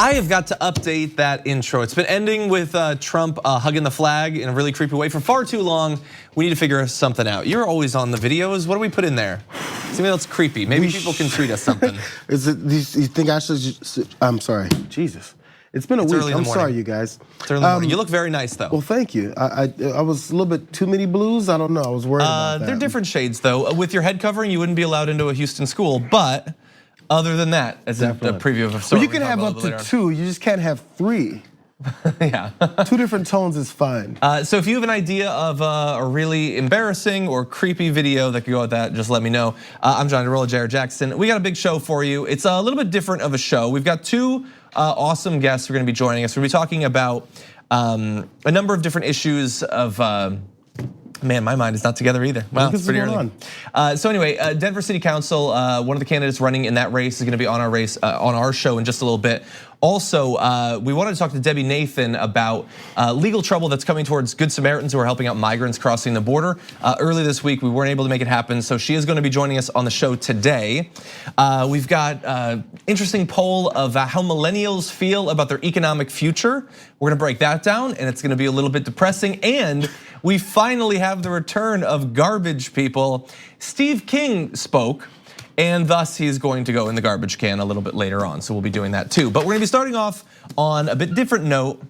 I have got to update that intro. It's been ending with Trump hugging the flag in a really creepy way for far too long. We need to figure something out. You're always on the videos. What do we put in there? Something that's creepy. Maybe people can tweet us something. Is it? You think I should? I'm sorry. Jesus. It's been a week. I'm sorry, you guys. It's early in the morning. You look very nice, though. Well, thank you. I was a little bit too many blues. I don't know. I was worried about that. They're different shades, though. With your head covering, you wouldn't be allowed into a Houston school. But other than that, as a preview of a story, well, you can have up to 2. You just can't have 3. Yeah. 2 different tones is fine. So if you have an idea of a really embarrassing or creepy video that could go with that, just let me know. I'm John DeRolla, Jayar Jackson. We got a big show for you. It's a little bit different of a show. We've got 2 awesome guests who are gonna be joining us. We're gonna be talking about a number of different issues of, man, my mind is not together either. Well, it's pretty early. So anyway, Denver City Council, one of the candidates running in that race is gonna be on our show in just a little bit. Also, we wanted to talk to Debbie Nathan about legal trouble that's coming towards Good Samaritans who are helping out migrants crossing the border. Early this week, we weren't able to make it happen, so she is gonna be joining us on the show today. We've got interesting poll of how millennials feel about their economic future. We're gonna break that down, and it's gonna be a little bit depressing. And we finally have the return of garbage people. Steve King spoke, and thus he's going to go in the garbage can a little bit later on. So we'll be doing that too. But we're gonna be starting off on a bit different note.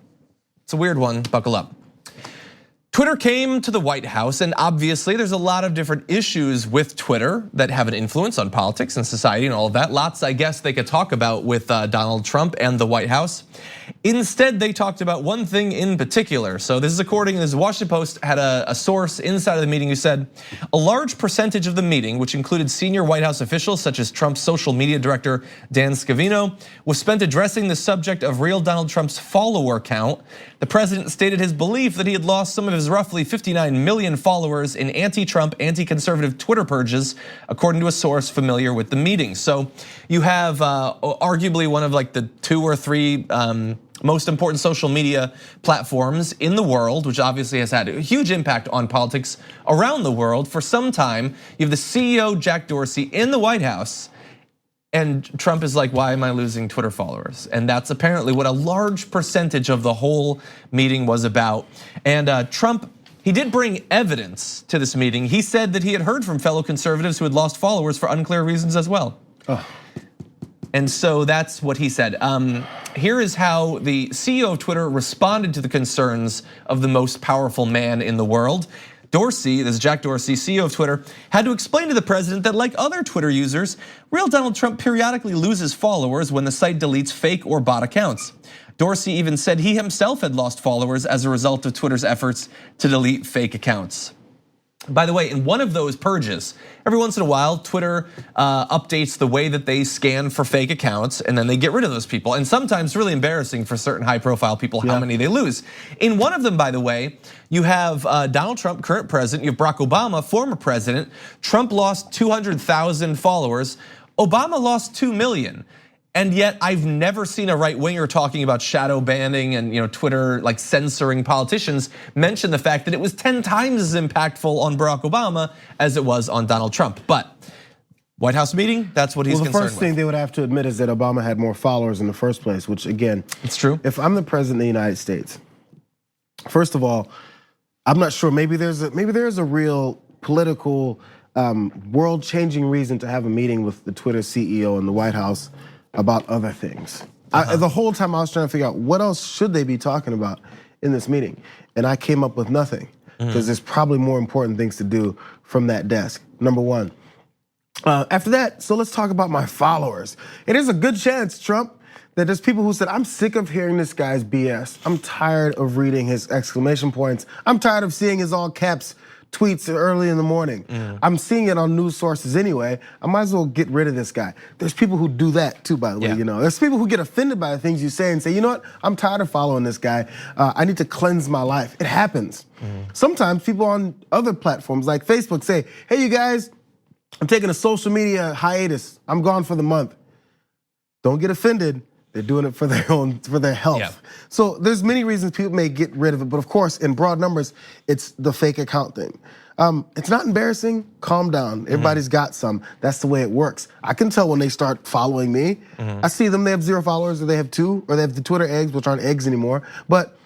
It's a weird one, buckle up. Twitter came to the White House, and obviously there's a lot of different issues with Twitter that have an influence on politics and society and all of that. Lots, I guess, they could talk about with Donald Trump and the White House. Instead, they talked about one thing in particular. So this is according to the Washington Post had a source inside of the meeting who said, a large percentage of the meeting, which included senior White House officials such as Trump's social media director, Dan Scavino, was spent addressing the subject of real Donald Trump's follower count. The president stated his belief that he had lost some of his roughly 59 million followers in anti-Trump, anti-conservative Twitter purges, according to a source familiar with the meeting. So you have arguably one of like the 2 or 3 most important social media platforms in the world, which obviously has had a huge impact on politics around the world for some time. You have the CEO, Jack Dorsey, in the White House, and Trump is like, why am I losing Twitter followers? And that's apparently what a large percentage of the whole meeting was about. And Trump, he did bring evidence to this meeting. He said that he had heard from fellow conservatives who had lost followers for unclear reasons as well. And so that's what he said. Here is how the CEO of Twitter responded to the concerns of the most powerful man in the world. Dorsey, this is Jack Dorsey, CEO of Twitter, had to explain to the president that like other Twitter users, real Donald Trump periodically loses followers when the site deletes fake or bot accounts. Dorsey even said he himself had lost followers as a result of Twitter's efforts to delete fake accounts. By the way, in one of those purges, every once in a while, Twitter updates the way that they scan for fake accounts, and then they get rid of those people. And sometimes really embarrassing for certain high-profile people how many they lose. In one of them, by the way, you have Donald Trump, current president, you have Barack Obama, former president. Trump lost 200,000 followers. Obama lost 2 million. And yet I've never seen a right winger talking about shadow banning and Twitter like censoring politicians mention the fact that it was 10 times as impactful on Barack Obama as it was on Donald Trump. But White House meeting, that's what he's concerned with. Well, the first thing they would have to admit is that Obama had more followers in the first place, which again, it's true. If I'm the president of the United States, first of all, I'm not sure, maybe there's a real political world-changing reason to have a meeting with the Twitter CEO in the White House about other things. The whole time I was trying to figure out what else should they be talking about in this meeting, and I came up with nothing because there's probably more important things to do from that desk. Number one. After that, so let's talk about my followers. It is a good chance, Trump, that there's people who said, I'm sick of hearing this guy's BS. I'm tired of reading his exclamation points. I'm tired of seeing his all caps tweets early in the morning. I'm seeing it on news sources anyway. I might as well get rid of this guy. There's people who do that too, by the way. There's people who get offended by the things you say and say, you know what? I'm tired of following this guy. I need to cleanse my life. It happens. Sometimes people on other platforms like Facebook say, hey, you guys, I'm taking a social media hiatus. I'm gone for the month. Don't get offended. They're doing it for their health. So there's many reasons people may get rid of it, but of course, in broad numbers, it's the fake account thing. It's not embarrassing. Calm down. Everybody's got some. That's the way it works. I can tell when they start following me. I see them, they have 0 followers, or they have 2, or they have the Twitter eggs, which aren't eggs anymore. But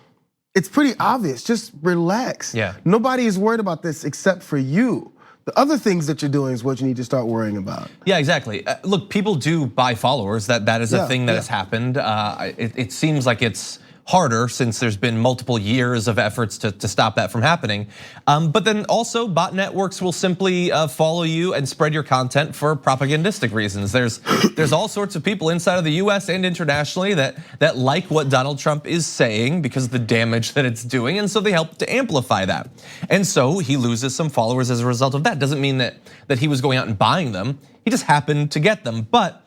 it's pretty obvious. Just relax. Yeah. Nobody is worried about this except for you. The other things that you're doing is what you need to start worrying about. Yeah, exactly. Look, people do buy followers. That is a thing that has happened. It seems like it's harder since there's been multiple years of efforts to stop that from happening. But then also bot networks will simply follow you and spread your content for propagandistic reasons. There's all sorts of people inside of the US and internationally that like what Donald Trump is saying because of the damage that it's doing, and so they help to amplify that. And so he loses some followers as a result of that. Doesn't mean that he was going out and buying them. He just happened to get them. But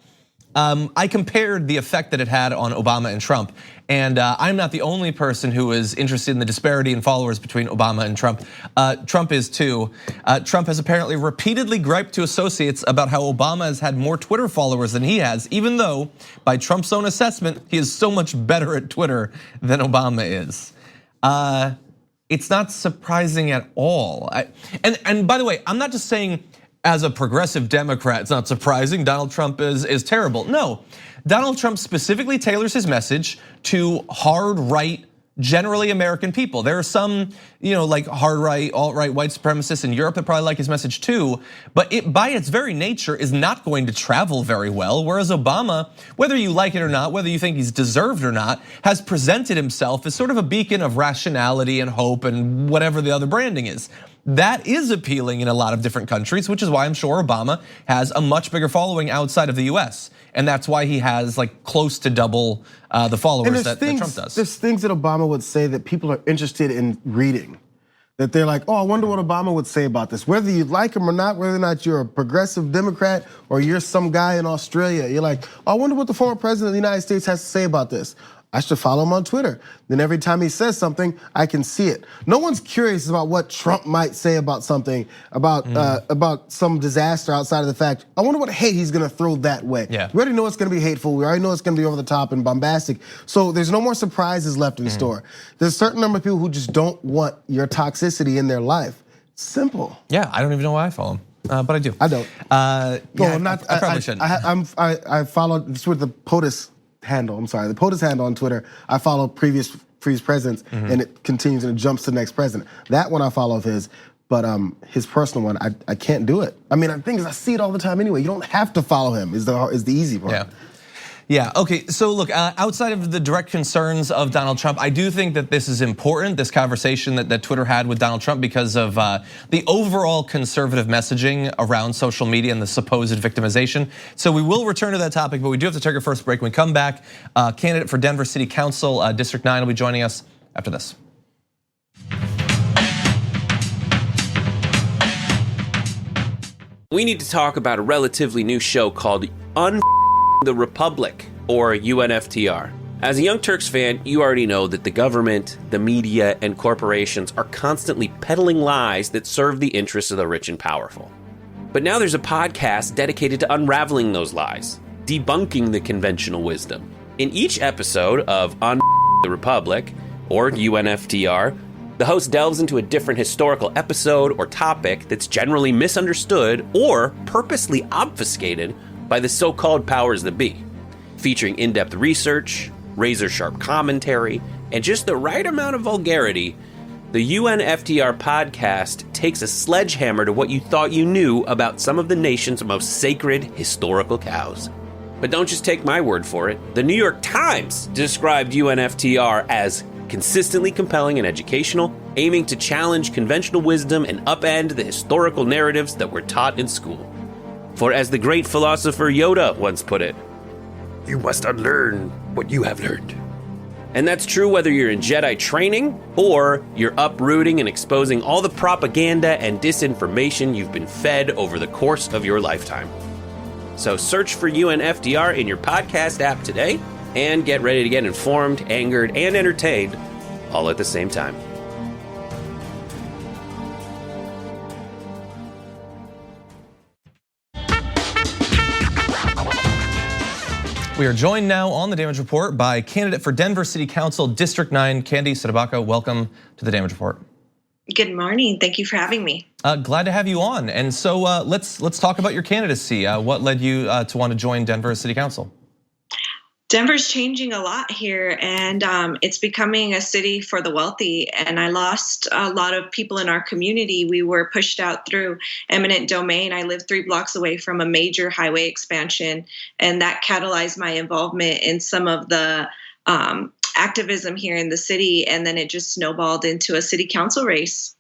I compared the effect that it had on Obama and Trump, and I'm not the only person who is interested in the disparity in followers between Obama and Trump. Trump is too. Trump has apparently repeatedly griped to associates about how Obama has had more Twitter followers than he has, even though by Trump's own assessment, he is so much better at Twitter than Obama is. It's not surprising at all. And by the way, I'm not just saying, as a progressive Democrat, it's not surprising Donald Trump is terrible. No, Donald Trump specifically tailors his message to hard right, generally American people. There are some, like hard right, alt-right white supremacists in Europe that probably like his message too, but it by its very nature is not going to travel very well. Whereas Obama, whether you like it or not, whether you think he's deserved or not, has presented himself as sort of a beacon of rationality and hope and whatever the other branding is. That is appealing in a lot of different countries, which is why I'm sure Obama has a much bigger following outside of the US. And that's why he has like close to double the followers that Trump does. There's things that Obama would say that people are interested in reading. That they're like, I wonder what Obama would say about this. Whether you like him or not, whether or not you're a progressive Democrat or you're some guy in Australia, you're like, I wonder what the former president of the United States has to say about this. I should follow him on Twitter. Then every time he says something, I can see it. No one's curious about what Trump might say about something, about some disaster outside of the fact. I wonder what hate he's gonna throw that way. Yeah. We already know it's gonna be hateful. We already know it's gonna be over the top and bombastic. So there's no more surprises left in store. There's a certain number of people who just don't want your toxicity in their life. Simple. Yeah, I don't even know why I follow him, but I do. I don't. I probably shouldn't. I followed this with the POTUS handle. I'm sorry, the POTUS handle on Twitter. I follow previous presidents, and it continues and it jumps to the next president. That one I follow of his, but his personal one, I can't do it. I mean, the thing is, I see it all the time anyway. You don't have to follow him. Is the easy part. Yeah, okay, so look, outside of the direct concerns of Donald Trump, I do think that this is important, this conversation that Twitter had with Donald Trump, because of the overall conservative messaging around social media and the supposed victimization. So we will return to that topic, but we do have to take our first break. When we come back, candidate for Denver City Council, District 9 will be joining us after this. We need to talk about a relatively new show called Unfollow The Republic, or UNFTR. As a Young Turks fan, you already know that the government, the media, and corporations are constantly peddling lies that serve the interests of the rich and powerful. But now there's a podcast dedicated to unraveling those lies, debunking the conventional wisdom. In each episode of Unfollow The Republic, or UNFTR, the host delves into a different historical episode or topic that's generally misunderstood or purposely obfuscated by the so-called powers that be, featuring in-depth research, razor-sharp commentary, and just the right amount of vulgarity. The UNFTR podcast takes a sledgehammer to what you thought you knew about some of the nation's most sacred historical cows. But don't just take my word for it. The New York Times described UNFTR as consistently compelling and educational, aiming to challenge conventional wisdom and upend the historical narratives that were taught in school. For as the great philosopher Yoda once put it, you must unlearn what you have learned. And that's true whether you're in Jedi training or you're uprooting and exposing all the propaganda and disinformation you've been fed over the course of your lifetime. So search for UNFTR in your podcast app today and get ready to get informed, angered, and entertained all at the same time. We are joined now on the Damage Report by candidate for Denver City Council District 9, Candi, CdeBaca. Welcome to the Damage Report. Good morning. Thank you for having me. Glad to have you on. And so let's talk about your candidacy. What led you to want to join Denver City Council? Denver's changing a lot here, and it's becoming a city for the wealthy. And I lost a lot of people in our community. We were pushed out through eminent domain. I live 3 blocks away from a major highway expansion, and that catalyzed my involvement in some of the activism here in the city. And then it just snowballed into a city council race.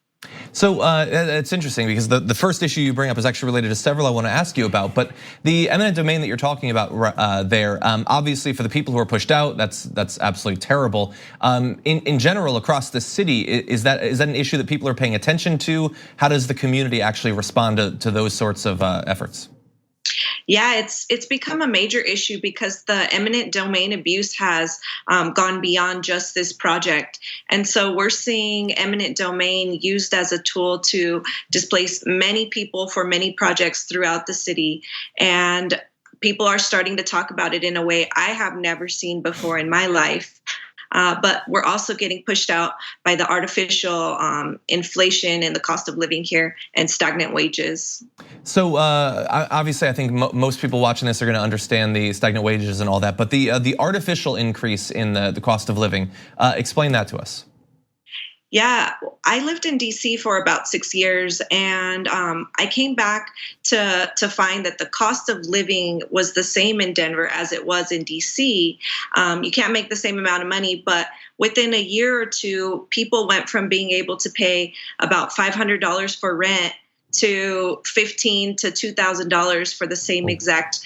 So it's interesting because the first issue you bring up is actually related to several I want to ask you about. But the eminent domain that you're talking about there, obviously for the people who are pushed out, that's absolutely terrible. In general, across the city, is that an issue that people are paying attention to? How does the community actually respond to those sorts of efforts? Yeah, it's become a major issue because the eminent domain abuse has gone beyond just this project. And so we're seeing eminent domain used as a tool to displace many people for many projects throughout the city. And people are starting to talk about it in a way I have never seen before in my life. But we're also getting pushed out by the artificial inflation and the cost of living here and stagnant wages. So obviously, I think most people watching this are going to understand the stagnant wages and all that. But the artificial increase in the cost of living, explain that to us. Yeah, I lived in DC for about 6 years, and I came back to find that the cost of living was the same in Denver as it was in DC. You can't make the same amount of money, but within a year or two, people went from being able to pay about $500 for rent to $1,500 to $2,000 for the same exact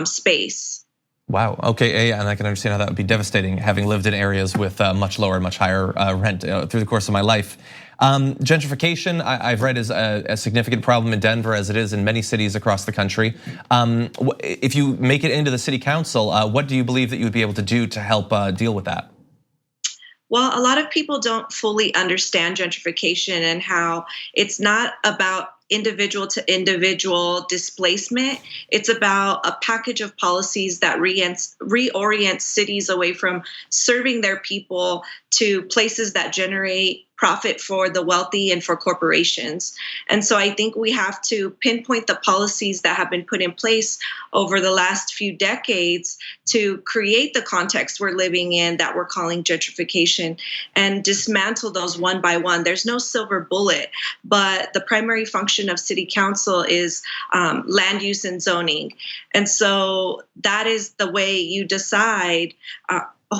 space. Wow. Okay. Yeah, and I can understand how that would be devastating, having lived in areas with much lower, much higher rent through the course of my life. Gentrification, I've read, is a significant problem in Denver, as it is in many cities across the country. If you make it into the city council, what do you believe that you would be able to do to help deal with that? Well, a lot of people don't fully understand gentrification and how it's not about individual to individual displacement. It's about a package of policies that reorient cities away from serving their people to places that generate profit for the wealthy and for corporations. And so I think we have to pinpoint the policies that have been put in place over the last few decades to create the context we're living in that we're calling gentrification and dismantle those one by one. There's no silver bullet, but the primary function of city council is land use and zoning. And so that is the way you decide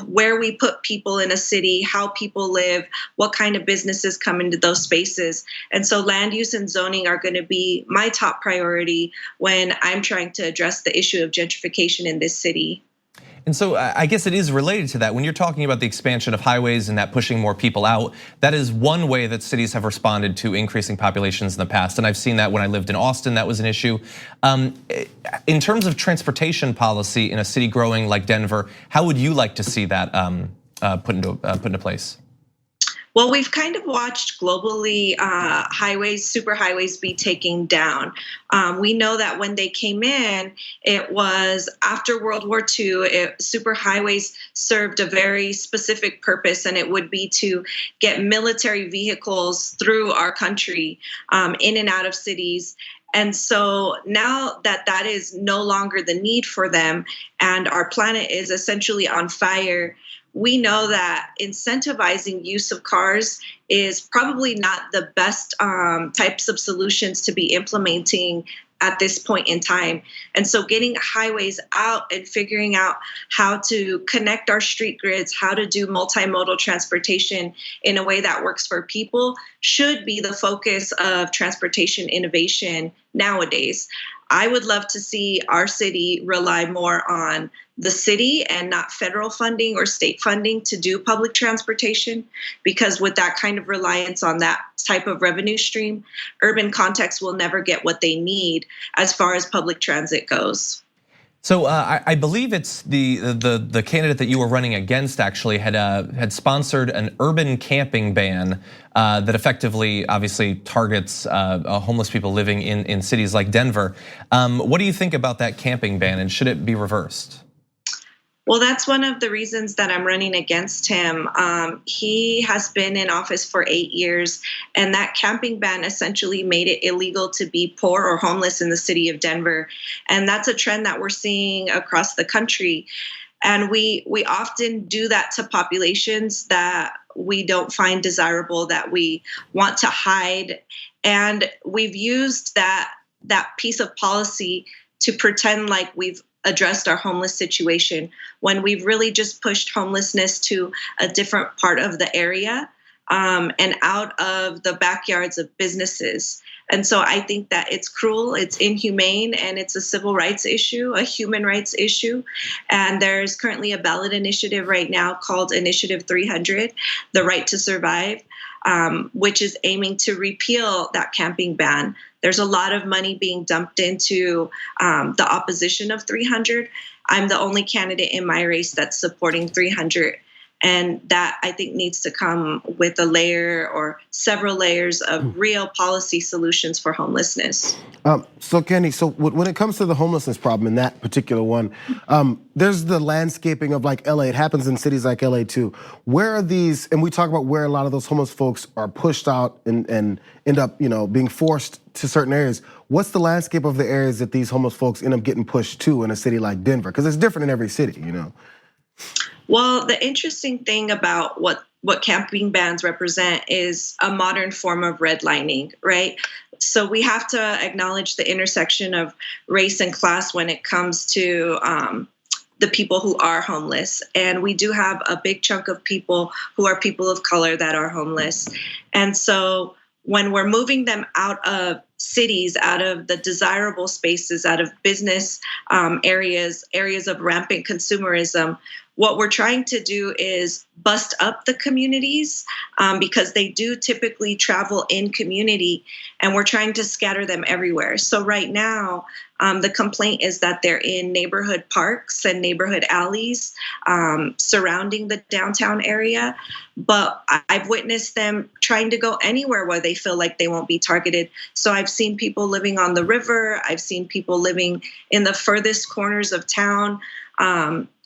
where we put people in a city, how people live, what kind of businesses come into those spaces. And so land use and zoning are going to be my top priority when I'm trying to address the issue of gentrification in this city. And so I guess it is related to that. When you're talking about the expansion of highways and that pushing more people out, that is one way that cities have responded to increasing populations in the past. And I've seen that when I lived in Austin, that was an issue. In terms of transportation policy in a city growing like Denver, how would you like to see that put into place? Well, we've kind of watched globally superhighways be taken down. We know that when they came in, it was after World War II, superhighways served a very specific purpose, and it would be to get military vehicles through our country, in and out of cities. And so now that is no longer the need for them, and our planet is essentially on fire, we know that incentivizing use of cars is probably not the best types of solutions to be implementing at this point in time. And so getting highways out and figuring out how to connect our street grids, how to do multimodal transportation in a way that works for people should be the focus of transportation innovation nowadays. I would love to see our city rely more on the city and not federal funding or state funding to do public transportation, because with that kind of reliance on that type of revenue stream, urban contexts will never get what they need as far as public transit goes. So I believe it's the candidate that you were running against actually had sponsored an urban camping ban that effectively, obviously, targets homeless people living in cities like Denver. What do you think about that camping ban, and should it be reversed? Well, that's one of the reasons that I'm running against him. He has been in office for 8 years, and that camping ban essentially made it illegal to be poor or homeless in the city of Denver. And that's a trend that we're seeing across the country. And we often do that to populations that we don't find desirable, that we want to hide. And we've used that piece of policy to pretend like we've addressed our homeless situation when we've really just pushed homelessness to a different part of the area and out of the backyards of businesses. And so I think that it's cruel, it's inhumane, and it's a civil rights issue, a human rights issue. And there's currently a ballot initiative right now called Initiative 300, The Right to Survive, which is aiming to repeal that camping ban. There's a lot of money being dumped into the opposition of 300. I'm the only candidate in my race that's supporting 300. And that, I think, needs to come with a layer or several layers of real policy solutions for homelessness. So Candi, so when it comes to the homelessness problem in that particular one, there's the landscaping of like LA. It happens in cities like LA too. Where are these, and we talk about where a lot of those homeless folks are pushed out and end up, being forced to certain areas. What's the landscape of the areas that these homeless folks end up getting pushed to in a city like Denver? Because it's different in every city, Well, the interesting thing about what camping bans represent is a modern form of redlining, right? So we have to acknowledge the intersection of race and class when it comes to the people who are homeless. And we do have a big chunk of people who are people of color that are homeless. And so when we're moving them out of cities, out of the desirable spaces, out of business areas of rampant consumerism, what we're trying to do is bust up the communities because they do typically travel in community, and we're trying to scatter them everywhere. So right now, the complaint is that they're in neighborhood parks and neighborhood alleys surrounding the downtown area. But I've witnessed them trying to go anywhere where they feel like they won't be targeted. So I've seen people living on the river. I've seen people living in the furthest corners of town.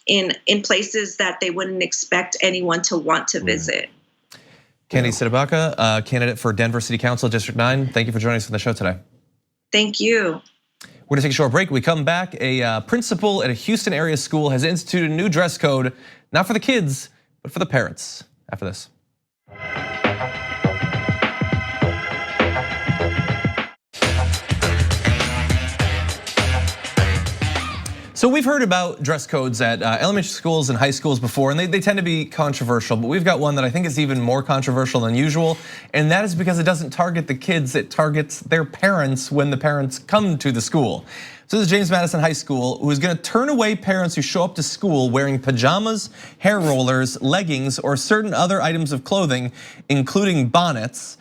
In places that they wouldn't expect anyone to want to visit. Candi CdeBaca, candidate for Denver City Council, District 9. Thank you for joining us on the show today. Thank you. We're gonna take a short break. We come back, a principal at a Houston area school has instituted a new dress code, not for the kids, but for the parents, after this. So we've heard about dress codes at elementary schools and high schools before, and they tend to be controversial, but we've got one that I think is even more controversial than usual, and that is because it doesn't target the kids, it targets their parents when the parents come to the school. So this is James Madison High School, who is gonna turn away parents who show up to school wearing pajamas, hair rollers, leggings, or certain other items of clothing, including bonnets.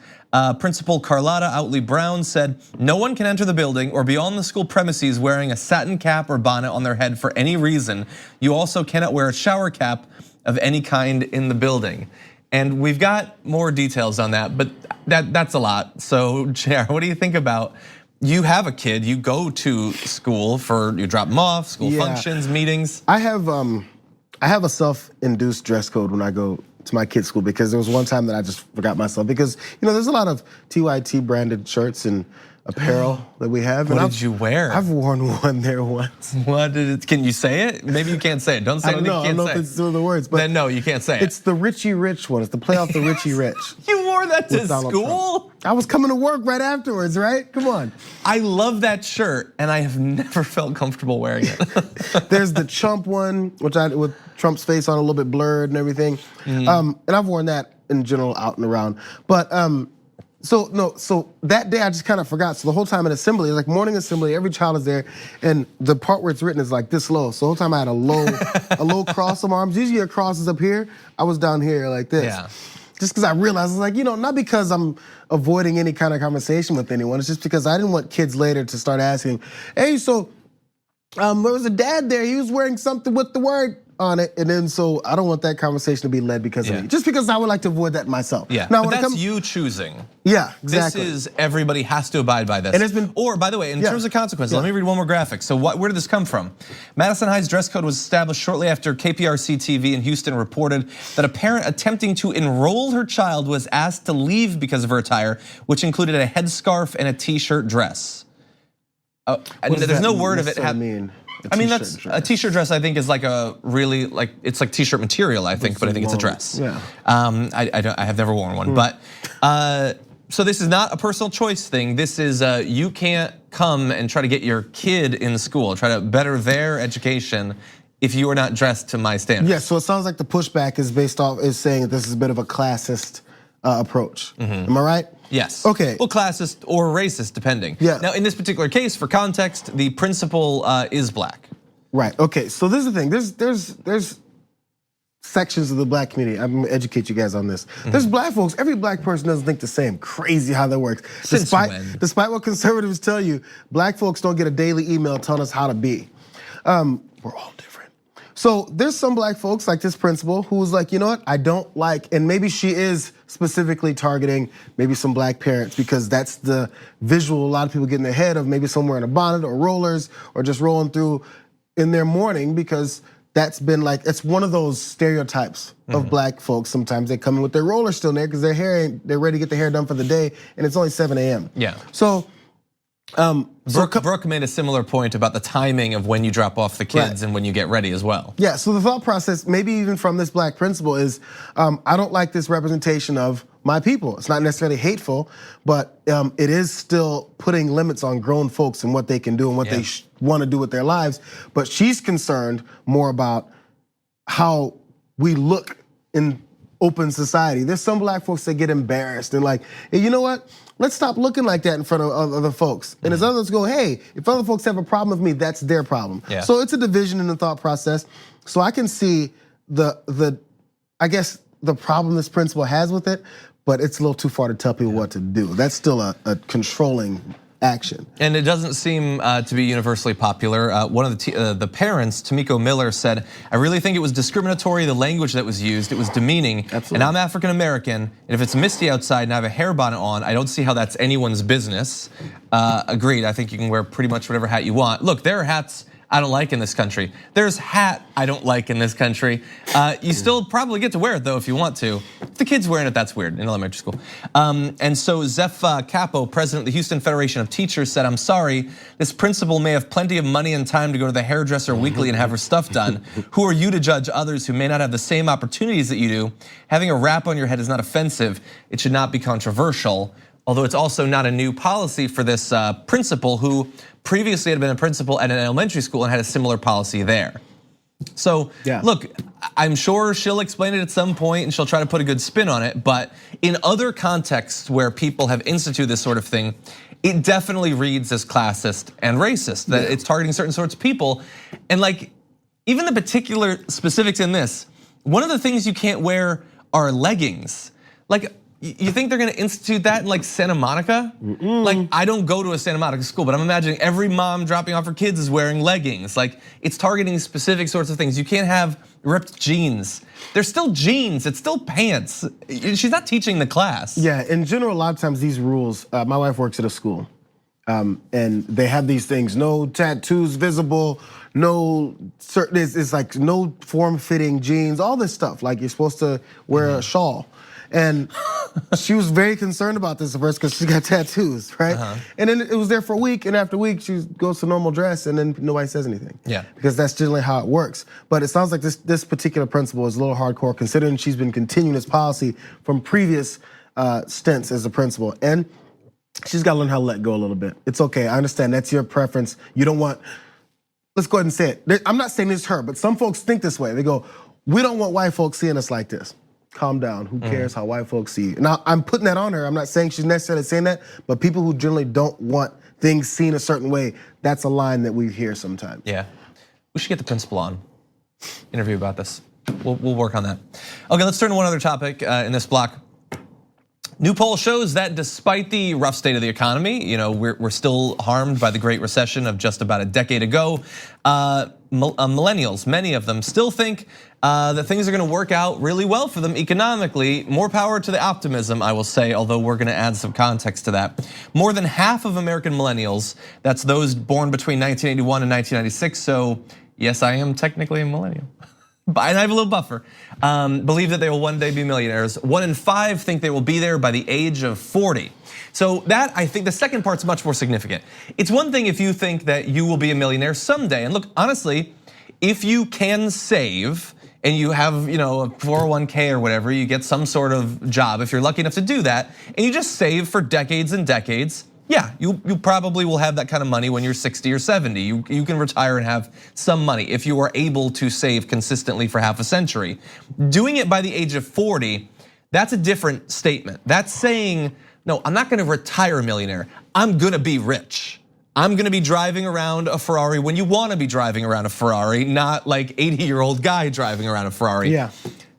Principal Carlotta Outley Brown said, "No one can enter the building or be on the school premises wearing a satin cap or bonnet on their head for any reason. You also cannot wear a shower cap of any kind in the building." And we've got more details on that, but that's a lot. So Jayar, what do you think about, you have a kid, you go to school you drop them off, school functions, meetings. I have a self-induced dress code when I go to my kids' school, because there was one time that I just forgot myself, because there's a lot of TYT branded shirts and apparel that we have. What did you wear? I've worn one there once. What did it? Can you say it? Maybe you can't say it. Don't say anything you can't say. I don't know if it's still the words, but then no, you can't say it. It's the Richie Rich one. It's the play off the Richie Rich. You wore that to school? I was coming to work right afterwards, right? Come on. I love that shirt, and I have never felt comfortable wearing it. There's the Trump one, with Trump's face on a little bit blurred and everything. And I've worn that in general out and around. But so that day I just kind of forgot. So the whole time in assembly, like morning assembly, every child is there, and the part where it's written is like this low. So the whole time I had a low cross of arms. Usually a cross is up here. I was down here like this. Yeah. Just because I realized, I was like, not because I'm avoiding any kind of conversation with anyone. It's just because I didn't want kids later to start asking, hey, so there was a dad there. He was wearing something with the word on it, and then so I don't want that conversation to be led because of me. Just because I would like to avoid that myself. Yeah, now, but that's you choosing. Yeah, exactly. This is everybody has to abide by this. And it's been, or by the way, in terms of consequences, let me read one more graphic. So where did this come from? Madison High's dress code was established shortly after KPRC TV in Houston reported that a parent attempting to enroll her child was asked to leave because of her attire, which included a headscarf and a t-shirt dress. There's no word of it. I mean, that's dress. A t-shirt dress. I think is like a really it's like t-shirt material. I think, but I think it's a dress. Yeah. I have never worn one, but so this is not a personal choice thing. This is you can't come and try to get your kid in school, try to better their education if you are not dressed to my standards. Yeah. So it sounds like the pushback is saying that this is a bit of a classist approach. Am I right? Yes. Okay. Well, classist or racist, depending. Yeah. Now, in this particular case, for context, the principal is black. Right. Okay. So this is the thing. There's sections of the black community. I'm gonna educate you guys on this. There's black folks. Every black person doesn't think the same. Crazy how that works. Despite what conservatives tell you, black folks don't get a daily email telling us how to be. We're all different. So there's some black folks like this principal who was like, you know what, I don't like, and maybe she is specifically targeting maybe some black parents because that's the visual a lot of people get in their head of, maybe somewhere in a bonnet or rollers or just rolling through in their morning, because that's been like, it's one of those stereotypes of black folks. Sometimes they come in with their rollers still in there because they're ready to get their hair done for the day and it's only 7 a.m. Yeah. So, Brooke made a similar point about the timing of when you drop off the kids and when you get ready as well. Yeah, so the thought process, maybe even from this black principal, is I don't like this representation of my people. It's not necessarily hateful, but it is still putting limits on grown folks and what they can do and what they want to do with their lives. But she's concerned more about how we look in open society. There's some black folks that get embarrassed and like, hey, you know what? Let's stop looking like that in front of other folks. And as others go, hey, if other folks have a problem with me, that's their problem. Yeah. So it's a division in the thought process. So I can see I guess the problem this principal has with it, but it's a little too far to tell people what to do. That's still a controlling action. And it doesn't seem to be universally popular. One of the parents, Tamiko Miller, said, I really think it was discriminatory, the language that was used, it was demeaning. Absolutely. And I'm African American, and if it's misty outside and I have a hair bonnet on, I don't see how that's anyone's business. Agreed, I think you can wear pretty much whatever hat you want. Look, there are hats I don't like in this country. There's hat I don't like in this country. You still probably get to wear it though if you want to. If the kid's wearing it, that's weird in elementary school. And so Zeph Capo, president of the Houston Federation of Teachers, said, I'm sorry, this principal may have plenty of money and time to go to the hairdresser weekly and have her stuff done. Who are you to judge others who may not have the same opportunities that you do? Having a wrap on your head is not offensive. It should not be controversial. Although it's also not a new policy for this principal who previously had been a principal at an elementary school and had a similar policy there. So look, I'm sure she'll explain it at some point and she'll try to put a good spin on it, but in other contexts where people have instituted this sort of thing, it definitely reads as classist and racist, that it's targeting certain sorts of people. And like, even the particular specifics in this, one of the things you can't wear are leggings. Like, you think they're gonna institute that in like Santa Monica? Like, I don't go to a Santa Monica school, but I'm imagining every mom dropping off her kids is wearing leggings. Like, it's targeting specific sorts of things. You can't have ripped jeans. They're still jeans, it's still pants. She's not teaching the class. Yeah, in general, a lot of times these rules, my wife works at a school, and they have these things, no tattoos visible, no certain, it's like no form-fitting jeans, all this stuff. Like you're supposed to wear a shawl. And she was very concerned about this at first because she got tattoos, right? And then it was there for a week, and after a week, she goes to normal dress, and then nobody says anything. Yeah. Because that's generally how it works. But it sounds like this particular principal is a little hardcore, considering she's been continuing this policy from previous stints as a principal. And she's got to learn how to let go a little bit. It's okay, I understand, that's your preference. You don't want, let's go ahead and say it. I'm not saying it's her, but some folks think this way. They go, we don't want white folks seeing us like this. Calm down, who cares how white folks see you? Now, I'm putting that on her. I'm not saying she's necessarily saying that, but people who generally don't want things seen a certain way, that's a line that we hear sometimes. Yeah, we should get the principal on, interview about this. We'll work on that. Okay, let's turn to one other topic in this block. New poll shows that despite the rough state of the economy, we're still harmed by the Great Recession of just about a decade ago. Millennials, many of them, still think that things are gonna work out really well for them economically. More power to the optimism, I will say, although we're gonna add some context to that. More than half of American millennials, that's those born between 1981 and 1996, so yes, I am technically a millennial. And I have a little buffer, believe that they will one day be millionaires. 1 in 5 think they will be there by the age of 40. So that, I think the second part's much more significant. It's one thing if you think that you will be a millionaire someday. And look, honestly, if you can save and you have a 401k or whatever, you get some sort of job, if you're lucky enough to do that, and you just save for decades and decades, yeah, you probably will have that kind of money when you're 60 or 70. You can retire and have some money if you are able to save consistently for half a century. Doing it by the age of 40, that's a different statement. That's saying, no, I'm not gonna retire a millionaire. I'm gonna be rich. I'm gonna be driving around a Ferrari when you wanna be driving around a Ferrari, not like 80-year-old guy driving around a Ferrari. Yeah.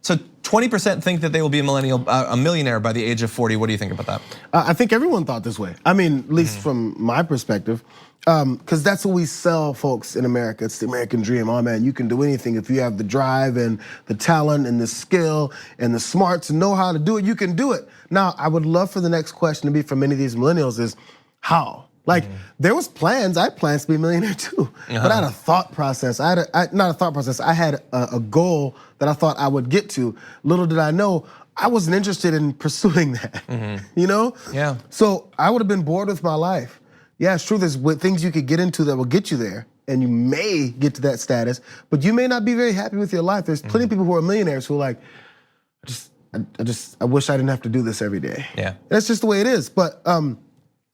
So 20% think that they will be a millionaire by the age of 40. What do you think about that? I think everyone thought this way. I mean, at least from my perspective, because that's what we sell folks in America. It's the American dream. Oh man, you can do anything if you have the drive and the talent and the skill and the smarts and know how to do it, you can do it. Now, I would love for the next question to be from many of these millennials is how? Like there was plans, I had plans to be a millionaire too. But I had a thought process, not a thought process, I had a goal that I thought I would get to. Little did I know, I wasn't interested in pursuing that, Yeah. So I would have been bored with my life. Yeah, it's true, there's things you could get into that will get you there, and you may get to that status, but you may not be very happy with your life. There's plenty of people who are millionaires who are like, I wish I didn't have to do this every day. Yeah. That's just the way it is, but,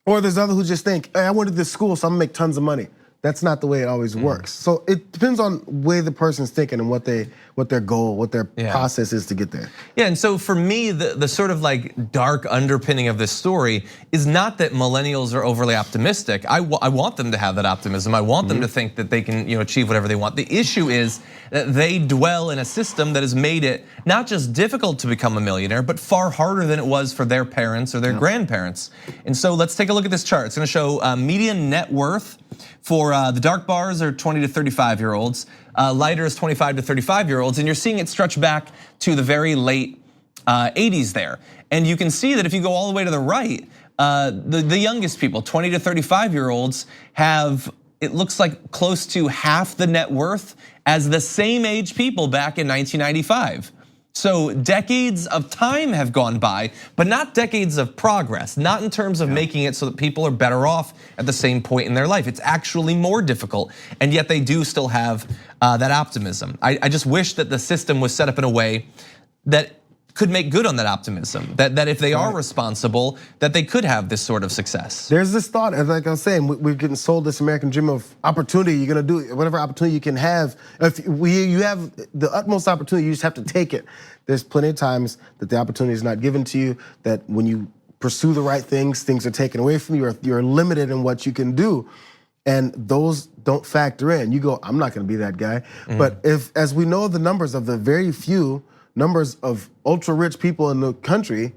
or there's others who just think, hey, I went to this school, so I'm gonna make tons of money. That's not the way it always works. So it depends on the way the person's thinking and what their goal, what their process is to get there. Yeah, and so for me, the sort of like dark underpinning of this story is not that millennials are overly optimistic. I want them to have that optimism. I want them to think that they can achieve whatever they want. The issue is that they dwell in a system that has made it not just difficult to become a millionaire, but far harder than it was for their parents or their grandparents. And so let's take a look at this chart. It's gonna show median net worth for the dark bars are 20 to 35-year-olds, lighter is 25 to 35-year-olds, and you're seeing it stretch back to the very late 80s there. And you can see that if you go all the way to the right, the youngest people, 20 to 35-year-olds, have, it looks like close to half the net worth as the same age people back in 1995. So decades of time have gone by, but not decades of progress, not in terms of making it so that people are better off at the same point in their life. It's actually more difficult, and yet they do still have that optimism. I just wish that the system was set up in a way that could make good on that optimism, that if they are responsible, that they could have this sort of success. There's this thought, as like I was saying, we're getting sold this American dream of opportunity. You're gonna do whatever opportunity you can have. If you have the utmost opportunity, you just have to take it. There's plenty of times that the opportunity is not given to you, that when you pursue the right things are taken away from you, you're limited in what you can do. And those don't factor in. You go, I'm not gonna be that guy. But as we know the numbers of the very few numbers of ultra rich people in the country,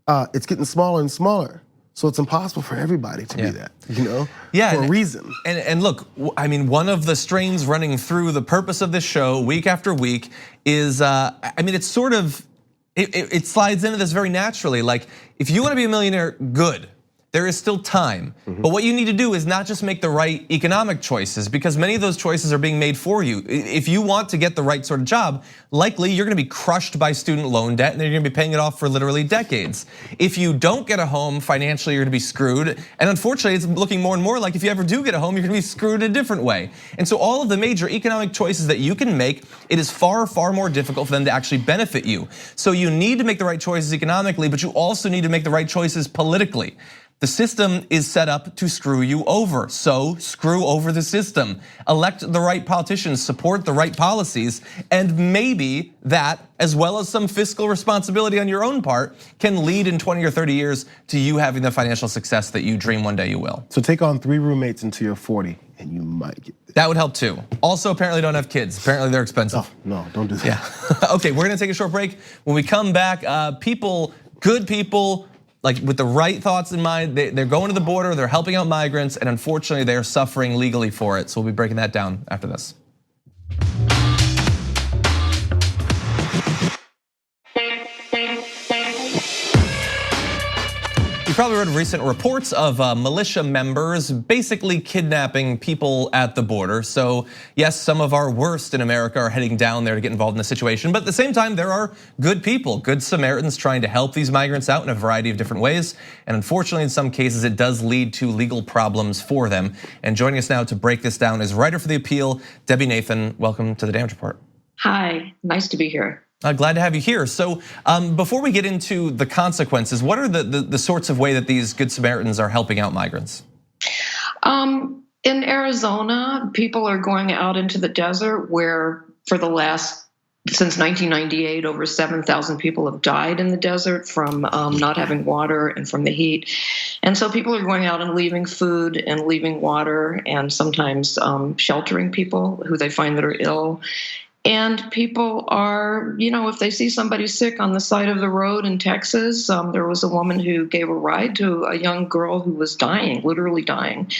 it's getting smaller and smaller. So it's impossible for everybody to be that, for a reason. And look, I mean, one of the strains running through the purpose of this show week after week is, I mean, it's sort of, it slides into this very naturally. Like, if you wanna be a millionaire, good. There is still time. But what you need to do is not just make the right economic choices, because many of those choices are being made for you. If you want to get the right sort of job, likely you're gonna be crushed by student loan debt and then you're gonna be paying it off for literally decades. If you don't get a home, financially you're gonna be screwed. And unfortunately, it's looking more and more like if you ever do get a home, you're gonna be screwed in a different way. And so all of the major economic choices that you can make, it is far, far more difficult for them to actually benefit you. So you need to make the right choices economically, but you also need to make the right choices politically. The system is set up to screw you over, so screw over the system. Elect the right politicians, support the right policies, and maybe that, as well as some fiscal responsibility on your own part, can lead in 20 or 30 years to you having the financial success that you dream one day you will. So take on 3 roommates until you're 40 and you might get this. That would help too. Also, apparently don't have kids. Apparently they're expensive. Oh, no, don't do that. Yeah. Okay, we're gonna take a short break. When we come back, good people, like with the right thoughts in mind. They're going to the border, they're helping out migrants, and unfortunately they're suffering legally for it. So we'll be breaking that down after this. You probably read recent reports of militia members basically kidnapping people at the border. So yes, some of our worst in America are heading down there to get involved in the situation, but at the same time, there are good people, good Samaritans trying to help these migrants out in a variety of different ways. And unfortunately, in some cases, it does lead to legal problems for them. And joining us now to break this down is writer for The Appeal, Debbie Nathan. Welcome to the Damage Report. Hi, nice to be here. Glad to have you here. So before we get into the consequences, what are the sorts of way that these Good Samaritans are helping out migrants? In Arizona, people are going out into the desert where since 1998, over 7,000 people have died in the desert from not having water and from the heat. And so people are going out and leaving food and leaving water and sometimes sheltering people who they find that are ill. And people are, if they see somebody sick on the side of the road in Texas, there was a woman who gave a ride to a young girl who was dying, literally dying.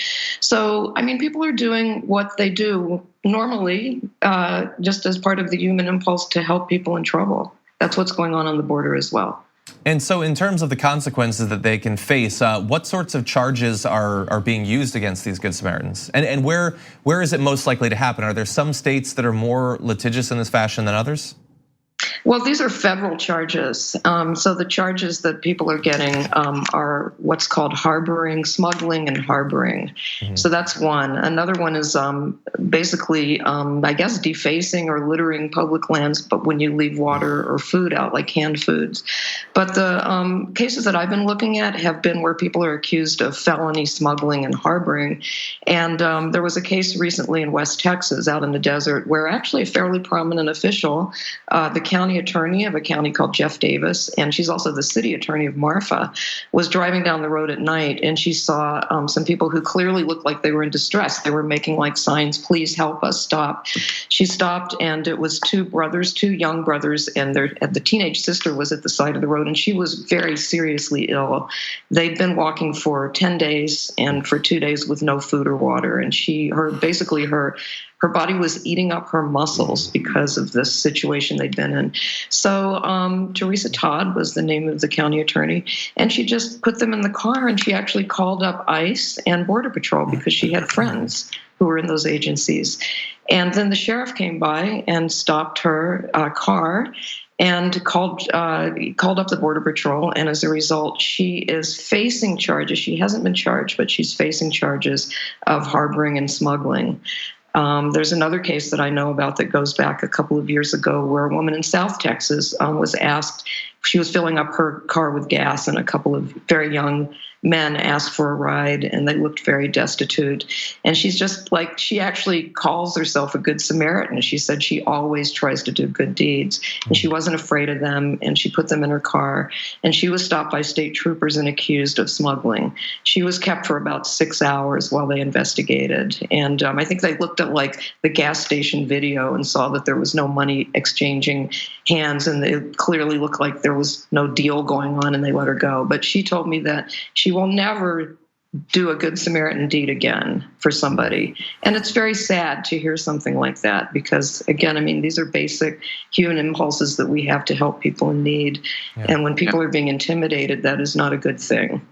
So, people are doing what they do normally, just as part of the human impulse to help people in trouble. That's what's going on the border as well. And so in terms of the consequences that they can face, what sorts of charges are being used against these Good Samaritans? And where is it most likely to happen? Are there some states that are more litigious in this fashion than others? Well, these are federal charges. So the charges that people are getting are what's called harboring, smuggling, and harboring. Mm-hmm. So that's one. Another one is basically, defacing or littering public lands, but when you leave water or food out, like canned foods. But the cases that I've been looking at have been where people are accused of felony smuggling and harboring. And there was a case recently in West Texas, out in the desert, where actually a fairly prominent official, the county attorney of a county called Jeff Davis, and she's also the city attorney of Marfa, was driving down the road at night, and she saw some people who clearly looked like they were in distress. They were making like signs, "Please help us, stop." She stopped, and it was two young brothers, and the teenage sister was at the side of the road, and she was very seriously ill. They'd been walking for 10 days and for 2 days with no food or water, and her body was eating up her muscles because of this situation they'd been in. So Teresa Todd was the name of the county attorney, and she just put them in the car, and she actually called up ICE and Border Patrol because she had friends who were in those agencies. And then the sheriff came by and stopped her car and called up the Border Patrol, and as a result, she is facing charges. She hasn't been charged, but she's facing charges of harboring and smuggling. There's another case that I know about that goes back a couple of years ago where a woman in South Texas was asked, she was filling up her car with gas, and a couple of very young men asked for a ride, and they looked very destitute. And she actually calls herself a Good Samaritan. She said she always tries to do good deeds, and she wasn't afraid of them, and she put them in her car, and she was stopped by state troopers and accused of smuggling. She was kept for about 6 hours while they investigated. And I think they looked at like the gas station video and saw that there was no money exchanging hands, and it clearly looked like there was no deal going on, and they let her go. But she told me that she will never do a Good Samaritan deed again for somebody. And it's very sad to hear something like that because, again, these are basic human impulses that we have to help people in need. Yeah. And when people are being intimidated, that is not a good thing.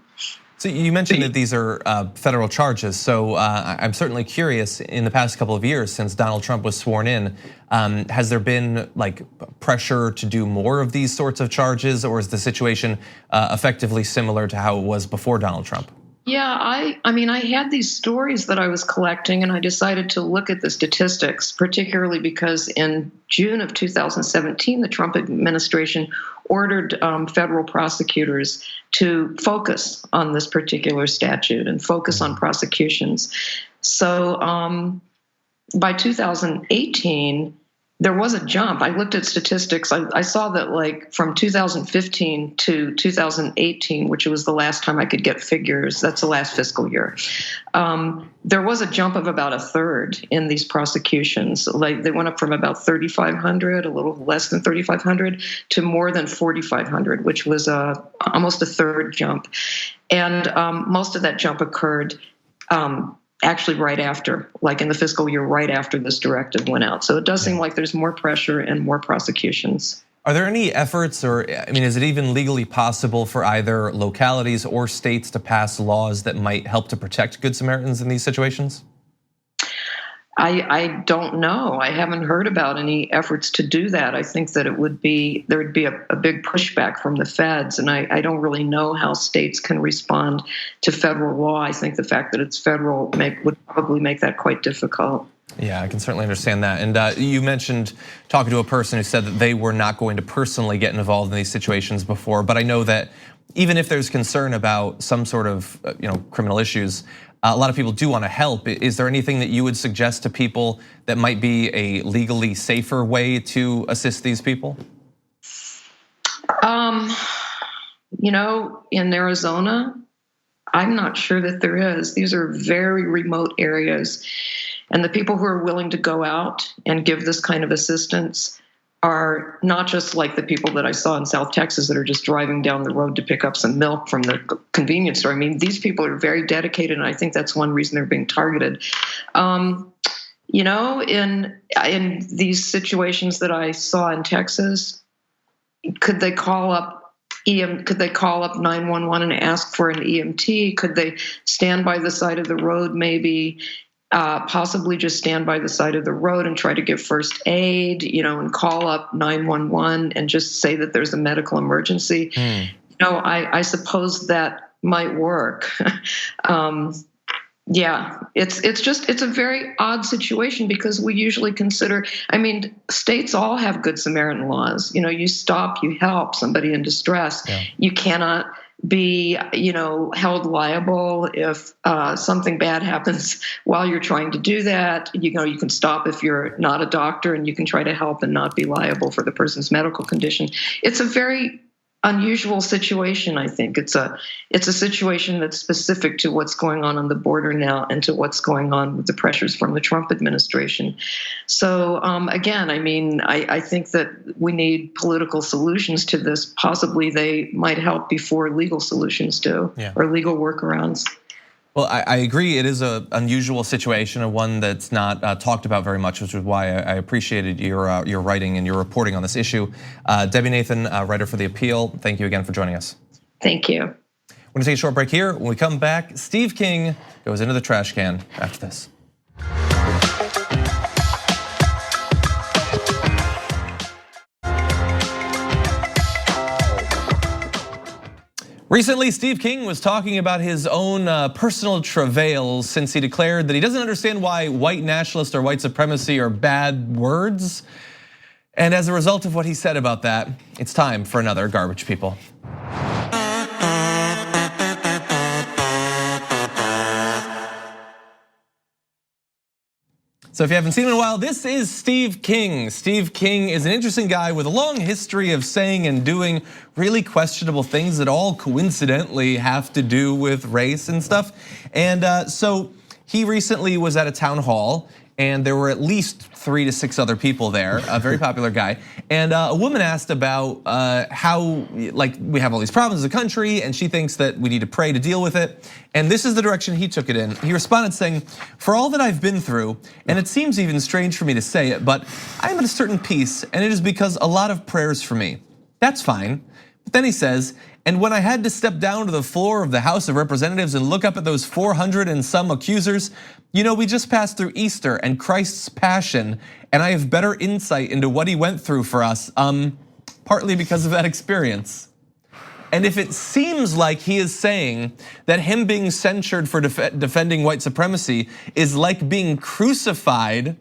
So you mentioned that these are federal charges. So I'm certainly curious, in the past couple of years since Donald Trump was sworn in, has there been like pressure to do more of these sorts of charges, or is the situation effectively similar to how it was before Donald Trump? Yeah, I had these stories that I was collecting, and I decided to look at the statistics, particularly because in June of 2017, the Trump administration ordered federal prosecutors to focus on this particular statute and focus on prosecutions. So by 2018, there was a jump. I looked at statistics. I saw that like from 2015 to 2018, which was the last time I could get figures, that's the last fiscal year, there was a jump of about a third in these prosecutions. Like they went up from about 3,500, a little less than 3,500, to more than 4,500, which was almost a third jump. And most of that jump occurred actually right after, like in the fiscal year right after this directive went out. So it does seem like there's more pressure and more prosecutions. Are there any efforts, or I mean, is it even legally possible for either localities or states to pass laws that might help to protect Good Samaritans in these situations? I don't know. I haven't heard about any efforts to do that. I think that there would be a big pushback from the feds, and I don't really know how states can respond to federal law. I think the fact that it's federal would probably make that quite difficult. Yeah, I can certainly understand that. And you mentioned talking to a person who said that they were not going to personally get involved in these situations before, but I know that even if there's concern about some sort of criminal issues, a lot of people do want to help. Is there anything that you would suggest to people that might be a legally safer way to assist these people? In Arizona, I'm not sure that there is. These are very remote areas. And the people who are willing to go out and give this kind of assistance are not just like the people that I saw in South Texas that are just driving down the road to pick up some milk from the convenience store. I mean, these people are very dedicated, and I think that's one reason they're being targeted. In these situations that I saw in Texas, could they call up 911 and ask for an EMT? Could they stand by the side of the road, maybe? Possibly just stand by the side of the road and try to give first aid, and call up 911 and just say that there's a medical emergency. I suppose that might work. It's a very odd situation because we usually consider, states all have Good Samaritan laws. You stop, you help somebody in distress. Yeah. You cannot be held liable if something bad happens while you're trying to do that. You can stop if you're not a doctor, and you can try to help and not be liable for the person's medical condition. It's a very unusual situation. I think it's a situation that's specific to what's going on the border now and to what's going on with the pressures from the Trump administration. So again, I think that we need political solutions to this. Possibly they might help before legal solutions do, or legal workarounds. Well, I agree. It is an unusual situation, and one that's not talked about very much, which is why I appreciated your writing and your reporting on this issue. Debbie Nathan, writer for The Appeal, thank you again for joining us. Thank you. We're gonna take a short break here. When we come back, Steve King goes into the trash can after this. Recently, Steve King was talking about his own personal travails since he declared that he doesn't understand why white nationalist or white supremacy are bad words. And as a result of what he said about that, it's time for another Garbage People. So if you haven't seen him in a while, this is Steve King. Steve King is an interesting guy with a long history of saying and doing really questionable things that all coincidentally have to do with race and stuff. And so he recently was at a town hall, and there were at least 3 to 6 other people there, a very popular guy. And a woman asked about how, we have all these problems as a country, and she thinks that we need to pray to deal with it. And this is the direction he took it in. He responded saying, "For all that I've been through, and it seems even strange for me to say it, but I am at a certain peace, and it is because a lot of prayers for me. That's fine." But then he says, "And when I had to step down to the floor of the House of Representatives and look up at those 400 and some accusers, we just passed through Easter and Christ's Passion, and I have better insight into what he went through for us, partly because of that experience." And if it seems like he is saying that him being censured for defending white supremacy is like being crucified,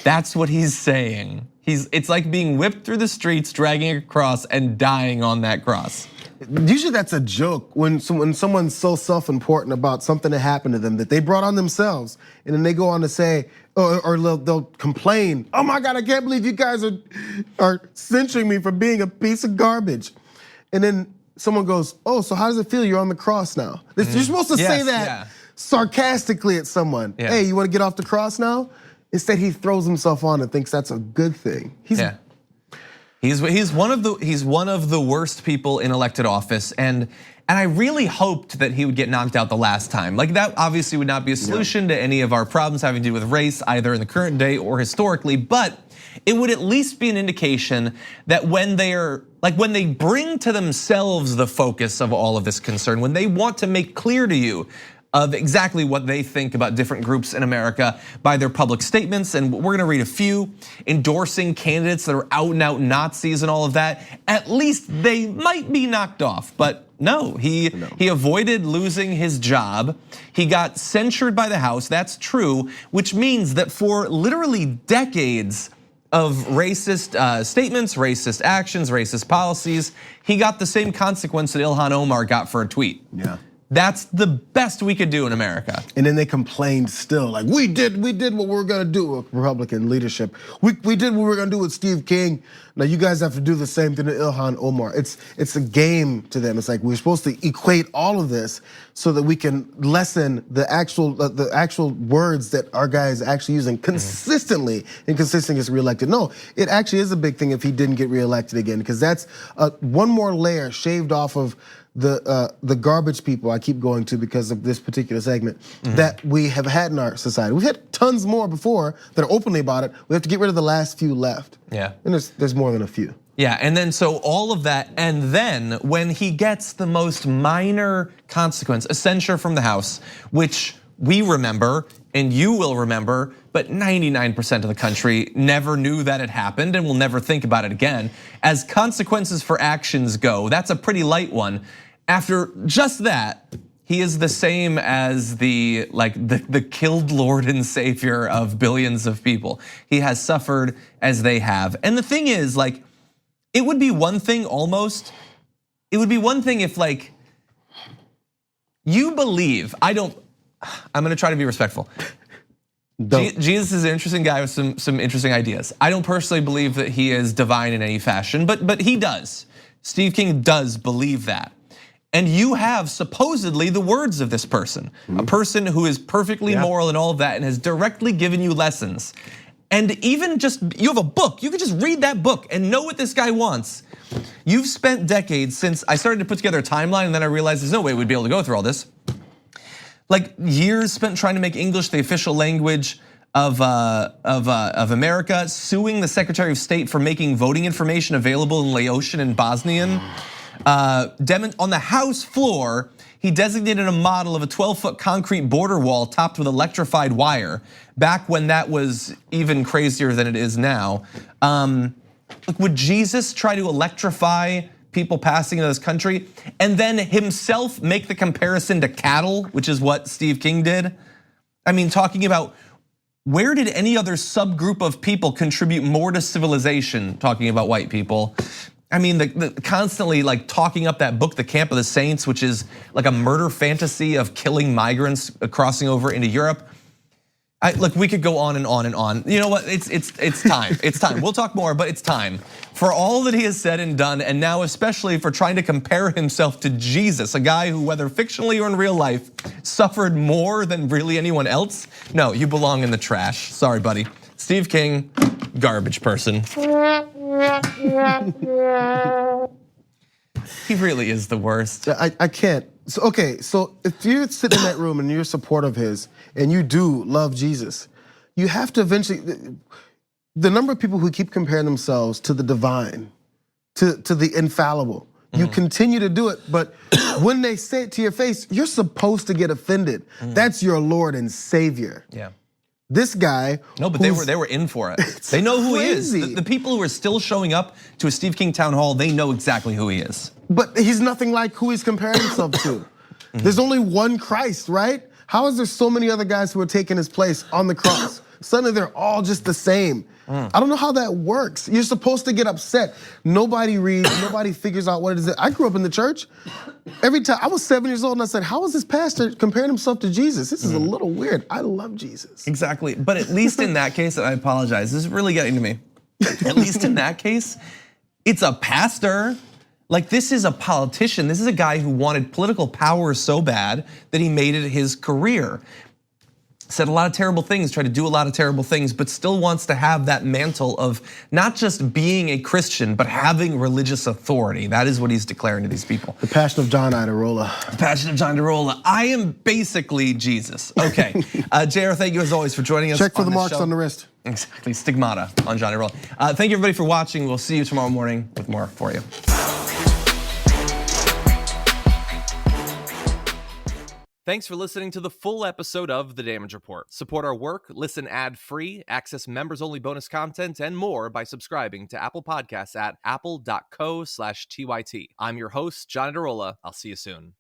that's what he's saying. It's like being whipped through the streets, dragging a cross and dying on that cross. Usually that's a joke when someone's so self-important about something that happened to them that they brought on themselves, and then they go on to say, or they'll complain, "Oh my God, I can't believe you guys are censuring me for being a piece of garbage," and then someone goes, "Oh, so how does it feel? You're on the cross now." You're supposed to say that sarcastically at someone. Hey, you want to get off the cross now? Instead, he throws himself on and thinks that's a good thing. He's one of the worst people in elected office, and I really hoped that he would get knocked out the last time. Like, that obviously would not be a solution to any of our problems having to do with race, either in the current day or historically, but it would at least be an indication that when they bring to themselves the focus of all of this concern, when they want to make clear to you of exactly what they think about different groups in America by their public statements, and we're gonna read a few, endorsing candidates that are out and out Nazis and all of that, at least they might be knocked off. But no, he avoided losing his job. He got censured by the House, that's true, which means that for literally decades of racist statements, racist actions, racist policies, he got the same consequence that Ilhan Omar got for a tweet. That's the best we could do in America. And then they complained still, like, we did what we were gonna do with Republican leadership. We did what we were gonna do with Steve King. Now you guys have to do the same thing to Ilhan Omar. It's a game to them. It's like we're supposed to equate all of this so that we can lessen the actual words that our guy is actually using consistently and consistently gets reelected. No, it actually is a big thing if he didn't get reelected again, because that's one more layer shaved off of the garbage people I keep going to because of this particular segment that we have had in our society. We've had tons more before that are openly about it. We have to get rid of the last few left. And there's more than a few. And then so all of that, and then when he gets the most minor consequence, a censure from the House, which we remember and you will remember, but 99% of the country never knew that it happened and will never think about it again. As consequences for actions go, that's a pretty light one. After just that, he is the same as the killed Lord and Savior of billions of people. He has suffered as they have. And the thing is, like, it would be one thing almost, it would be one thing if, like, you believe, I'm gonna try to be respectful. Jesus is an interesting guy with some interesting ideas. I don't personally believe that he is divine in any fashion, but he does. Steve King does believe that. And you have supposedly the words of this person, a person who is perfectly moral and all of that and has directly given you lessons. And even just, you have a book, you could just read that book and know what this guy wants. You've spent decades since I started to put together a timeline, and then I realized there's no way we'd be able to go through all this. Like, years spent trying to make English the official language of America, suing the Secretary of State for making voting information available in Laotian and Bosnian. On the House floor, he designated a model of a 12-foot concrete border wall topped with electrified wire, back when that was even crazier than it is now. Would Jesus try to electrify people passing into this country and then himself make the comparison to cattle, which is what Steve King did? I mean, talking about where did any other subgroup of people contribute more to civilization, talking about white people? I mean, the constantly like talking up that book, The Camp of the Saints, which is like a murder fantasy of killing migrants crossing over into Europe. Look, we could go on and on and on. You know what? It's time. It's time. We'll talk more, but it's time for all that he has said and done, and now especially for trying to compare himself to Jesus, a guy who, whether fictionally or in real life, suffered more than really anyone else. No, you belong in the trash. Sorry, buddy. Steve King, garbage person. He really is the worst. I can't. So okay, so if you sit in that room and you're supportive of his and you do love Jesus, you have to eventually, the number of people who keep comparing themselves to the divine, to the infallible, you continue to do it, but when they say it to your face, you're supposed to get offended. That's your Lord and Savior. Yeah. This guy. No, but they were in for it. They know who he is. The people who are still showing up to a Steve King town hall, they know exactly who he is. But he's nothing like who he's comparing himself to. There's only one Christ, right? How is there so many other guys who are taking his place on the cross? Suddenly they're all just the same. I don't know how that works. You're supposed to get upset. Nobody reads, nobody figures out what it is. I grew up in the church. Every time, I was 7 years old and I said, how is this pastor comparing himself to Jesus? This is a little weird. I love Jesus. Exactly, but at least in that case, and I apologize, this is really getting to me. At least in that case, it's a pastor. Like, this is a politician. This is a guy who wanted political power so bad that he made it his career. Said a lot of terrible things, tried to do a lot of terrible things, but still wants to have that mantle of not just being a Christian, but having religious authority. That is what he's declaring to these people. The Passion of John Iadarola. The Passion of John Iadarola. I am basically Jesus. Okay, Jayar, thank you as always for joining us. Check for the this marks show. on the wrist. Exactly, stigmata on John Iadarola. Thank you everybody for watching. We'll see you tomorrow morning with more for you. Thanks for listening to the full episode of The Damage Report. Support our work, listen ad-free, access members-only bonus content, and more by subscribing to Apple Podcasts at apple.co/TYT. I'm your host, John Iadarola. I'll see you soon.